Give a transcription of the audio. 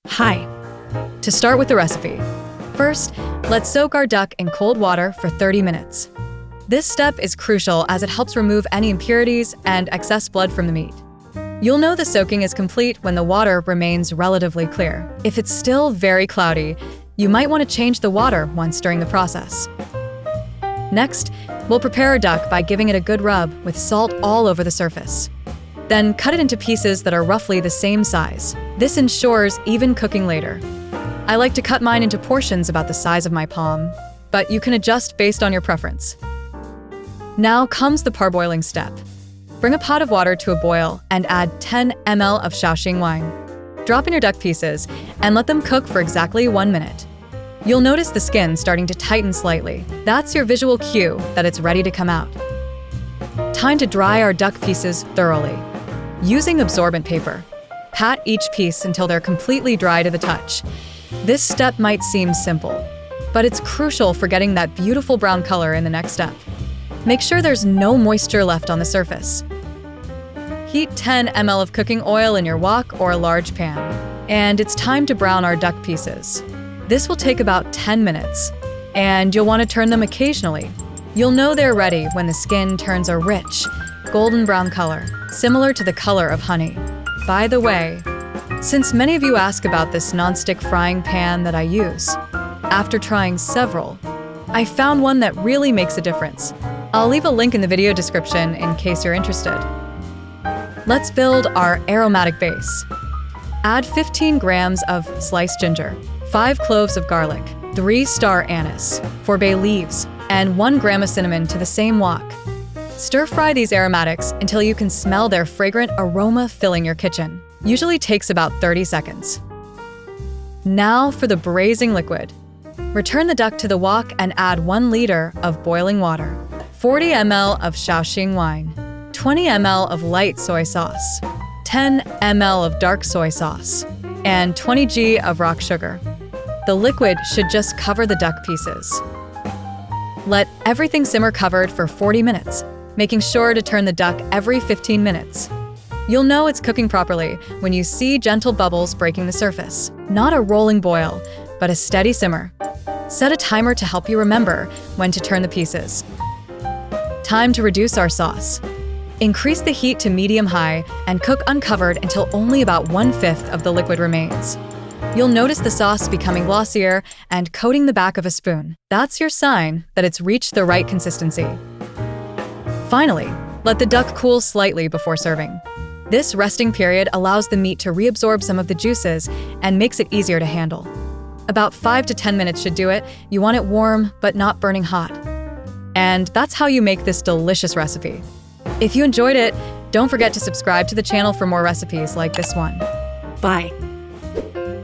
Hi. To start with the recipe, first, let's soak our duck in cold water for 30 minutes. This step is crucial as it helps remove any impurities and excess blood from the meat. You'll know the soaking is complete when the water remains relatively clear. If it's still very cloudy, you might want to change the water once during the process. Next, we'll prepare our duck by giving it a good rub with salt all over the surface. Then cut it into pieces that are roughly the same size. This ensures even cooking later. I like to cut mine into portions about the size of my palm, but you can adjust based on your preference. Now comes the parboiling step. Bring a pot of water to a boil and add 10 ml of Shaoxing wine. Drop in your duck pieces and let them cook for exactly 1 minute. You'll notice the skin starting to tighten slightly. That's your visual cue that it's ready to come out. Time to dry our duck pieces thoroughly. Using absorbent paper, pat each piece until they're completely dry to the touch. This step might seem simple, but it's crucial for getting that beautiful brown color in the next step. Make sure there's no moisture left on the surface. Heat 10 ml of cooking oil in your wok or a large pan, and it's time to brown our duck pieces. This will take about 10 minutes, and you'll want to turn them occasionally. You'll know they're ready when the skin turns a rich, golden brown color, similar to the color of honey. By the way, since many of you ask about this non-stick frying pan that I use, after trying several, I found one that really makes a difference. I'll leave a link in the video description in case you're interested. Let's build our aromatic base. Add 15 grams of sliced ginger, 5 cloves of garlic, 3 star anise, 4 bay leaves, and 1 gram of cinnamon to the same wok. Stir-fry these aromatics until you can smell their fragrant aroma filling your kitchen. Usually takes about 30 seconds. Now for the braising liquid. Return the duck to the wok and add 1 liter of boiling water, 40 ml of Shaoxing wine, 20 ml of light soy sauce, 10 ml of dark soy sauce, and 20 g of rock sugar. The liquid should just cover the duck pieces. Let everything simmer covered for 40 minutes, making sure to turn the duck every 15 minutes. You'll know it's cooking properly when you see gentle bubbles breaking the surface. Not a rolling boil, but a steady simmer. Set a timer to help you remember when to turn the pieces. Time to reduce our sauce. Increase the heat to medium-high and cook uncovered until only about 1/5 of the liquid remains. You'll notice the sauce becoming glossier and coating the back of a spoon. That's your sign that it's reached the right consistency. Finally, let the duck cool slightly before serving. This resting period allows the meat to reabsorb some of the juices and makes it easier to handle. About 5 to 10 minutes should do it. You want it warm, but not burning hot. And that's how you make this delicious recipe. If you enjoyed it, don't forget to subscribe to the channel for more recipes like this one. Bye.